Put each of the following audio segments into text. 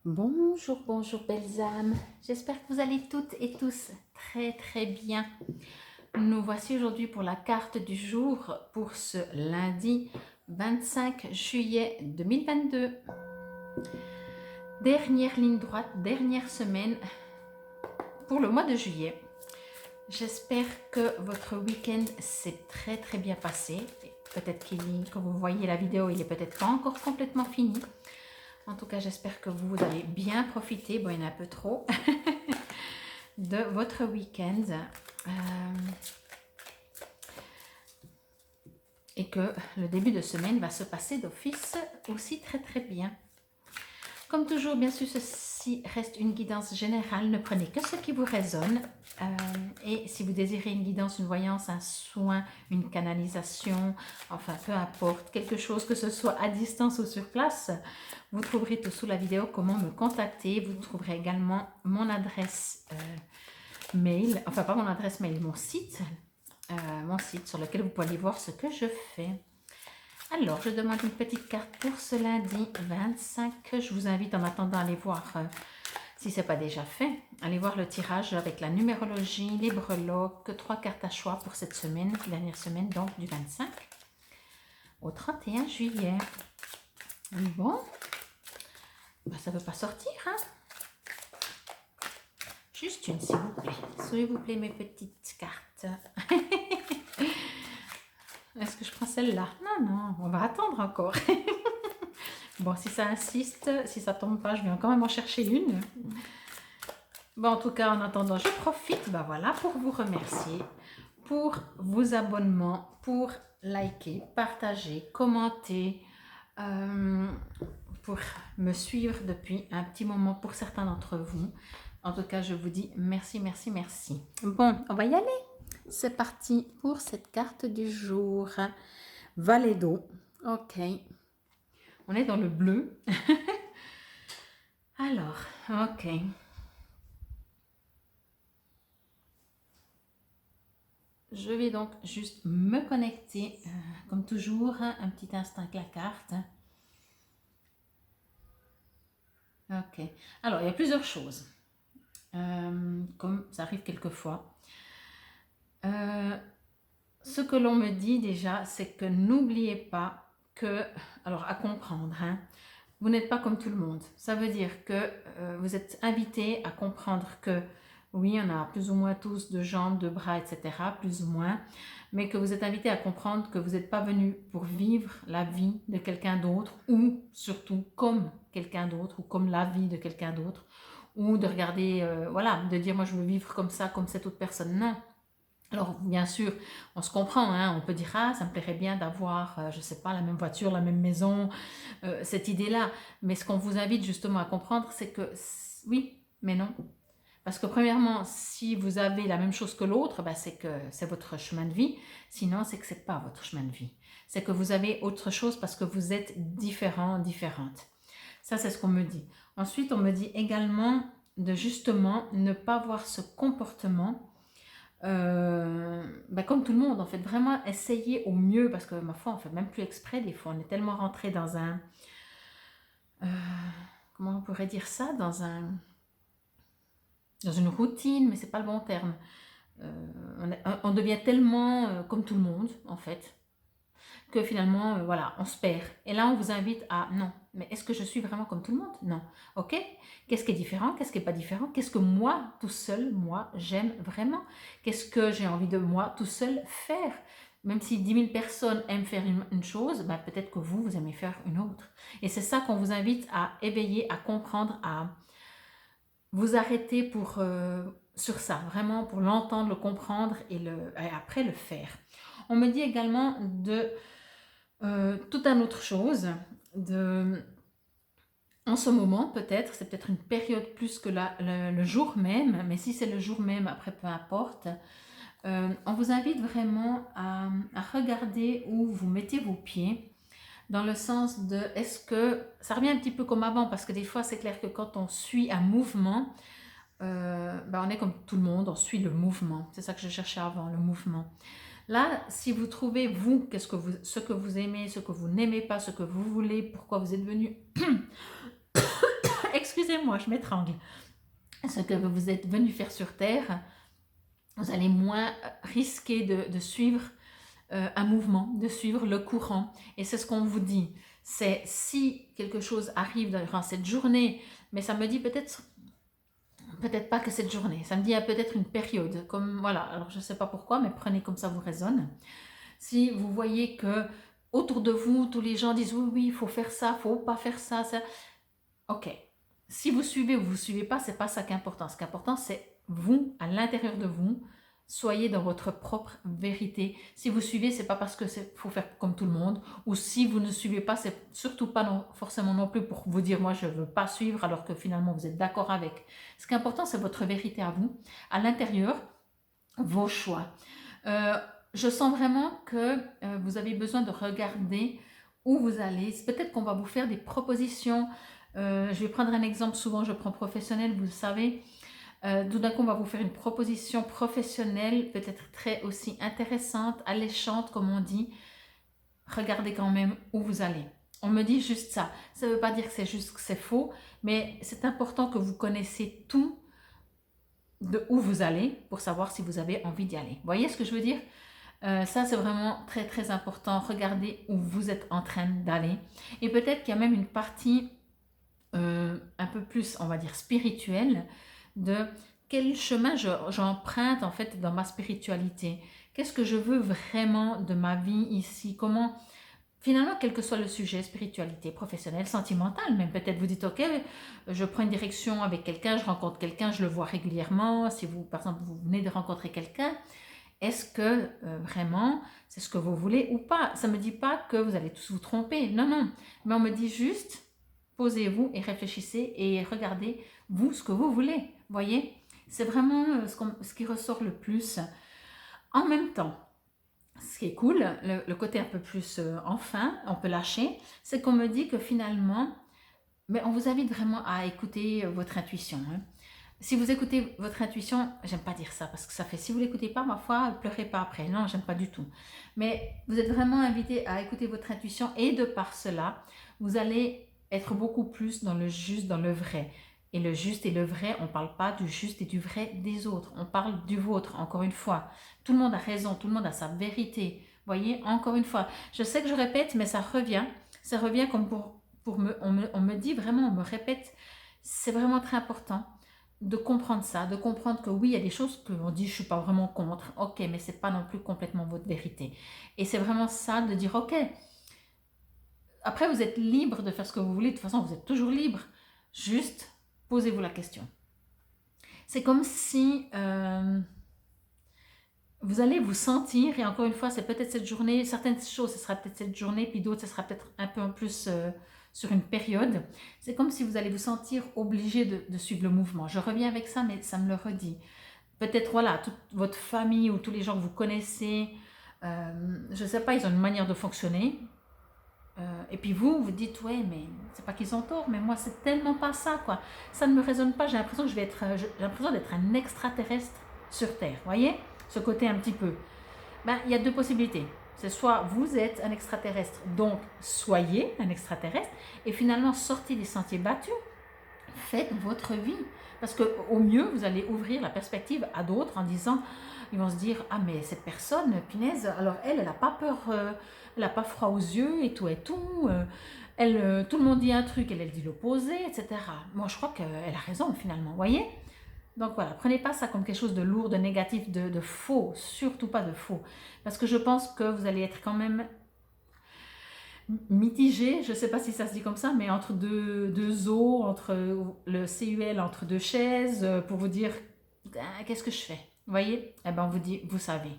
Bonjour, bonjour belles âmes. J'espère que vous allez toutes et tous très très bien. Nous voici aujourd'hui pour la carte du jour pour ce lundi 25 juillet 2022. Dernière ligne droite, dernière semaine pour le mois de juillet. J'espère que votre week-end s'est très très bien passé. Peut-être quand vous voyez la vidéo, il est peut-être pas encore complètement fini. En tout cas, j'espère que vous avez bien profité, bon, il y en a un peu trop, de votre week-end. Et que le début de semaine va se passer d'office aussi très très bien. Comme toujours, bien sûr, ceci reste une guidance générale. Ne prenez que ce qui vous résonne. Et si vous désirez une guidance, une voyance, un soin, une canalisation, enfin peu importe, quelque chose que ce soit à distance ou sur place, vous trouverez tout sous la vidéo comment me contacter. Vous trouverez également mon adresse mail, enfin pas mon adresse mail, mon site sur lequel vous pouvez aller voir ce que je fais. Alors, je demande une petite carte pour ce lundi 25. Je vous invite en attendant à aller voir, si ce n'est pas déjà fait, allez voir le tirage avec la numérologie, les breloques, 3 cartes à choix pour cette semaine, dernière semaine, donc du 25 au 31 juillet. Bon, ben, ça ne veut pas sortir, hein? Juste une, s'il vous plaît. S'il vous plaît, mes petites cartes. Est-ce que je prends celle-là? Non, non, on va attendre encore. Bon, si ça insiste, si ça tombe pas, je vais quand même en chercher une. Bon, en tout cas, en attendant, je profite, ben voilà, pour vous remercier pour vos abonnements, pour liker, partager, commenter, pour me suivre depuis un petit moment pour certains d'entre vous. En tout cas, je vous dis merci, merci, merci. Bon, on va y aller. C'est parti pour cette carte du jour. Valet d'eau. Ok. On est dans le bleu. Alors, ok. Je vais donc juste me connecter, comme toujours, un petit instant avec la carte. Ok. Alors, il y a plusieurs choses, comme ça arrive quelquefois. Ce que l'on me dit déjà, c'est que n'oubliez pas que, alors à comprendre, hein, vous n'êtes pas comme tout le monde. Ça veut dire que vous êtes invité à comprendre que oui, on a plus ou moins tous de jambes, de bras, etc., plus ou moins, mais que vous êtes invité à comprendre que vous n'êtes pas venu pour vivre la vie de quelqu'un d'autre, ou surtout comme quelqu'un d'autre, ou comme la vie de quelqu'un d'autre, ou de regarder, voilà, de dire moi je veux vivre comme ça, comme cette autre personne. Non. Alors, bien sûr, on se comprend, hein, on peut dire, ah, ça me plairait bien d'avoir, je ne sais pas, la même voiture, la même maison, cette idée-là. Mais ce qu'on vous invite justement à comprendre, c'est que oui, mais non. Parce que premièrement, si vous avez la même chose que l'autre, ben, c'est que c'est votre chemin de vie. Sinon, c'est que ce n'est pas votre chemin de vie. C'est que vous avez autre chose parce que vous êtes différent, différente. Ça, c'est ce qu'on me dit. Ensuite, on me dit également de justement ne pas voir ce comportement comme tout le monde, en fait, vraiment essayer au mieux, parce que ma foi, on fait même plus exprès des fois, on est tellement rentré dans un, comment on pourrait dire ça, dans une routine, mais c'est pas le bon terme. On devient tellement comme tout le monde, en fait, que finalement, voilà, on se perd. Et là, on vous invite à, non, mais est-ce que je suis vraiment comme tout le monde? Non. Ok? Qu'est-ce qui est différent? Qu'est-ce qui n'est pas différent? Qu'est-ce que moi, tout seul, moi, j'aime vraiment? Qu'est-ce que j'ai envie de moi, tout seul, faire? Même si 10 000 personnes aiment faire une chose, ben peut-être que vous aimez faire une autre. Et c'est ça qu'on vous invite à éveiller, à comprendre, à vous arrêter sur ça, vraiment pour l'entendre, le comprendre et après le faire. On me dit également de tout un autre chose, en ce moment peut-être, c'est peut-être une période plus que le jour même, mais si c'est le jour même, après peu importe, on vous invite vraiment à regarder où vous mettez vos pieds, dans le sens de, est-ce que, ça revient un petit peu comme avant, parce que des fois c'est clair que quand on suit un mouvement, on est comme tout le monde, on suit le mouvement, c'est ça que je cherchais avant, le mouvement. Là, si vous trouvez, vous, ce que vous aimez, ce que vous n'aimez pas, ce que vous voulez, pourquoi vous êtes venu, excusez-moi, je m'étrangle, ce que vous êtes venu faire sur Terre, vous allez moins risquer de suivre un mouvement, de suivre le courant. Et c'est ce qu'on vous dit. C'est si quelque chose arrive durant cette journée, mais ça me dit peut-être pas que cette journée, ça me dit peut-être une période, comme voilà, alors je ne sais pas pourquoi, mais prenez comme ça vous résonne. Si vous voyez que autour de vous, tous les gens disent oui, oui, il faut faire ça, il ne faut pas faire ça, ça, ok. Si vous suivez ou vous ne suivez pas, ce n'est pas ça qui est important. Ce qui est important, c'est vous, à l'intérieur de vous, soyez dans votre propre vérité. Si vous suivez, c'est pas parce que faut faire comme tout le monde, ou si vous ne suivez pas, c'est surtout pas forcément non plus pour vous dire moi je veux pas suivre alors que finalement vous êtes d'accord avec. Ce qui est important, c'est votre vérité à vous, à l'intérieur, vos choix. Je sens vraiment que vous avez besoin de regarder où vous allez. Peut-être qu'on va vous faire des propositions. Je vais prendre un exemple, souvent je prends professionnel, vous le savez. Tout d'un coup, on va vous faire une proposition professionnelle, peut-être très aussi intéressante, alléchante, comme on dit. Regardez quand même où vous allez. On me dit juste ça. Ça ne veut pas dire que c'est juste que c'est faux, mais c'est important que vous connaissiez tout de où vous allez pour savoir si vous avez envie d'y aller. Vous voyez ce que je veux dire? Ça, c'est vraiment très, très important. Regardez où vous êtes en train d'aller. Et peut-être qu'il y a même une partie un peu plus, on va dire, spirituelle, de quel chemin j'emprunte en fait dans ma spiritualité. Qu'est-ce que je veux vraiment de ma vie ici? Comment, finalement, quel que soit le sujet, spiritualité, professionnelle, sentimentale, même peut-être vous dites, ok, je prends une direction avec quelqu'un, je rencontre quelqu'un, je le vois régulièrement. Si vous, par exemple, vous venez de rencontrer quelqu'un, est-ce que vraiment c'est ce que vous voulez ou pas? Ça ne me dit pas que vous allez tous vous tromper, non, non, mais on me dit juste, posez-vous et réfléchissez et regardez, vous, ce que vous voulez. Voyez, c'est vraiment ce qui ressort le plus. En même temps, ce qui est cool, le côté un peu plus enfin, on peut lâcher, c'est qu'on me dit que finalement, mais on vous invite vraiment à écouter votre intuition. Hein. Si vous écoutez votre intuition, j'aime pas dire ça parce que ça fait si vous l'écoutez pas, ma foi, pleurez pas après. Non, j'aime pas du tout. Mais vous êtes vraiment invité à écouter votre intuition et de par cela, vous allez être beaucoup plus dans le juste, dans le vrai. Et le juste et le vrai, on ne parle pas du juste et du vrai des autres. On parle du vôtre, encore une fois. Tout le monde a raison, tout le monde a sa vérité. Voyez, encore une fois. Je sais que je répète, mais ça revient. Ça revient comme on me dit vraiment, on me répète. C'est vraiment très important de comprendre ça, de comprendre que oui, il y a des choses que on dit, je ne suis pas vraiment contre. Ok, mais ce n'est pas non plus complètement votre vérité. Et c'est vraiment ça, de dire, ok, après, vous êtes libre de faire ce que vous voulez. De toute façon, vous êtes toujours libre. Juste, posez-vous la question. C'est comme si vous allez vous sentir, et encore une fois, c'est peut-être cette journée, certaines choses, ce sera peut-être cette journée, puis d'autres, ce sera peut-être un peu en plus sur une période. C'est comme si vous allez vous sentir obligé de suivre le mouvement. Je reviens avec ça, mais ça me le redit. Peut-être, voilà, toute votre famille ou tous les gens que vous connaissez, je ne sais pas, ils ont une manière de fonctionner. Et puis vous dites, ouais, mais c'est pas qu'ils ont tort, mais moi, c'est tellement pas ça, quoi. Ça ne me résonne pas, j'ai l'impression que j'ai l'impression d'être un extraterrestre sur Terre, voyez? Ce côté un petit peu. Ben, il y a deux possibilités. C'est soit vous êtes un extraterrestre, donc soyez un extraterrestre, et finalement sortez des sentiers battus, faites votre vie. Parce qu'au mieux, vous allez ouvrir la perspective à d'autres en disant, ils vont se dire, ah mais cette personne, punaise, alors elle n'a pas peur, elle n'a pas froid aux yeux et tout, tout le monde dit un truc, elle dit l'opposé, etc. Moi, je crois qu'elle a raison finalement, voyez? Donc voilà, prenez pas ça comme quelque chose de lourd, de négatif, de faux, surtout pas de faux. Parce que je pense que vous allez être quand même mitigé, je ne sais pas si ça se dit comme ça, mais entre deux eaux, entre le CUL, entre deux chaises, pour vous dire, qu'est-ce que je fais? Vous voyez? Eh bien, on vous dit, vous savez.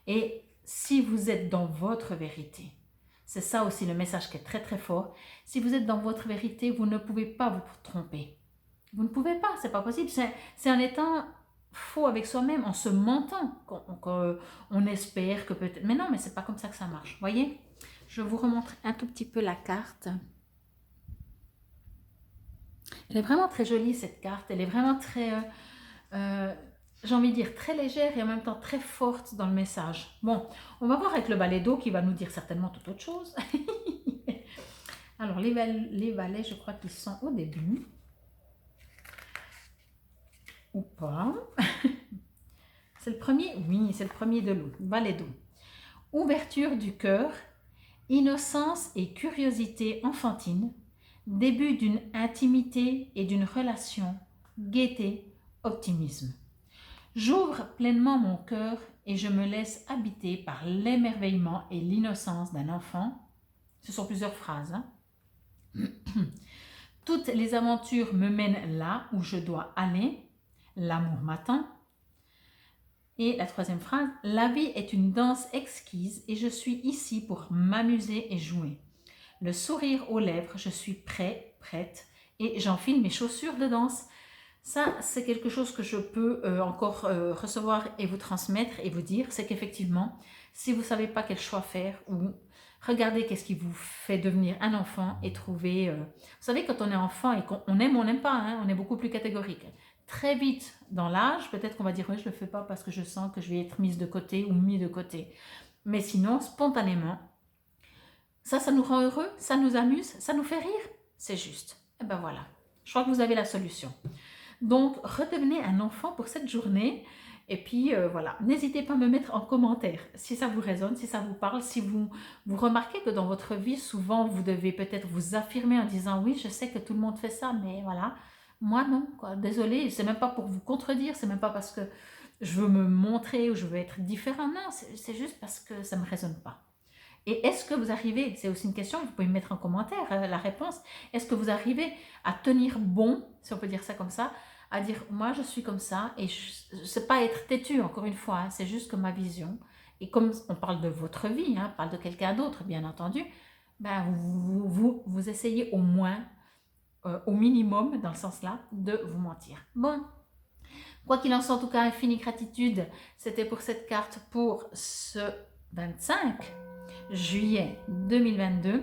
Et si vous êtes dans votre vérité, c'est ça aussi le message qui est très très fort, si vous êtes dans votre vérité, vous ne pouvez pas vous tromper. Vous ne pouvez pas, c'est pas possible. C'est en étant faux avec soi-même, en se mentant, qu'on espère que peut-être... Mais non, mais c'est pas comme ça que ça marche, voyez? Je vous remontre un tout petit peu la carte. Elle est vraiment très jolie cette carte, elle est vraiment très... j'ai envie de dire très légère et en même temps très forte dans le message. Bon, on va voir avec le balai d'eau qui va nous dire certainement toute autre chose. Alors, les valets, je crois qu'ils sont au début. ou pas. C'est le premier? Oui, c'est le premier de l'eau, valet d'eau. Ouverture du cœur, innocence et curiosité enfantine, début d'une intimité et d'une relation, gaieté, optimisme. J'ouvre pleinement mon cœur et je me laisse habiter par l'émerveillement et l'innocence d'un enfant. Ce sont plusieurs phrases. Toutes les aventures me mènent là où je dois aller. L'amour m'attend. Et la troisième phrase, la vie est une danse exquise et je suis ici pour m'amuser et jouer. Le sourire aux lèvres, je suis prêt, prête et j'enfile mes chaussures de danse. Ça, c'est quelque chose que je peux encore recevoir et vous transmettre et vous dire, c'est qu'effectivement, si vous ne savez pas quel choix faire ou regardez qu'est-ce qui vous fait devenir un enfant et trouver... vous savez, quand on est enfant et qu'on aime ou on n'aime pas, hein, on est beaucoup plus catégorique. Très vite dans l'âge, peut-être qu'on va dire, oui, je ne le fais pas parce que je sens que je vais être mise de côté ou mis de côté. Mais sinon, spontanément, ça nous rend heureux, ça nous amuse, ça nous fait rire, c'est juste. Et ben voilà, je crois que vous avez la solution. Donc, redevenez un enfant pour cette journée. Et puis, voilà, n'hésitez pas à me mettre en commentaire si ça vous résonne, si ça vous parle, si vous remarquez que dans votre vie, souvent, vous devez peut-être vous affirmer en disant « Oui, je sais que tout le monde fait ça, mais voilà, moi non, quoi. Désolée, c'est même pas pour vous contredire, c'est même pas parce que je veux me montrer ou je veux être différent. Non, c'est juste parce que ça ne me résonne pas. » Et est-ce que vous arrivez, c'est aussi une question, vous pouvez me mettre en commentaire la réponse, est-ce que vous arrivez à tenir bon, si on peut dire ça comme ça, à dire moi je suis comme ça et c'est pas être têtu encore une fois, hein, c'est juste que ma vision, et comme on parle de votre vie, hein, on parle de quelqu'un d'autre bien entendu, ben vous essayez au moins, au minimum dans le sens là, de vous mentir. Bon, quoi qu'il en soit, en tout cas, infinie gratitude, c'était pour cette carte pour ce 25 juillet 2022.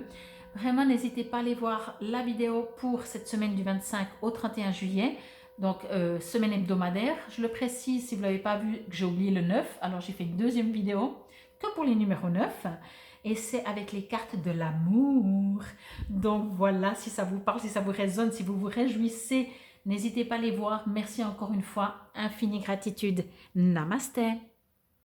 Vraiment, n'hésitez pas à aller voir la vidéo pour cette semaine du 25 au 31 juillet. Donc, semaine hebdomadaire. Je le précise, si vous ne l'avez pas vu, que j'ai oublié le 9. Alors, j'ai fait une deuxième vidéo que pour les numéros 9. Et c'est avec les cartes de l'amour. Donc, voilà, si ça vous parle, si ça vous résonne, si vous vous réjouissez, n'hésitez pas à les voir. Merci encore une fois. Infinie gratitude. Namasté.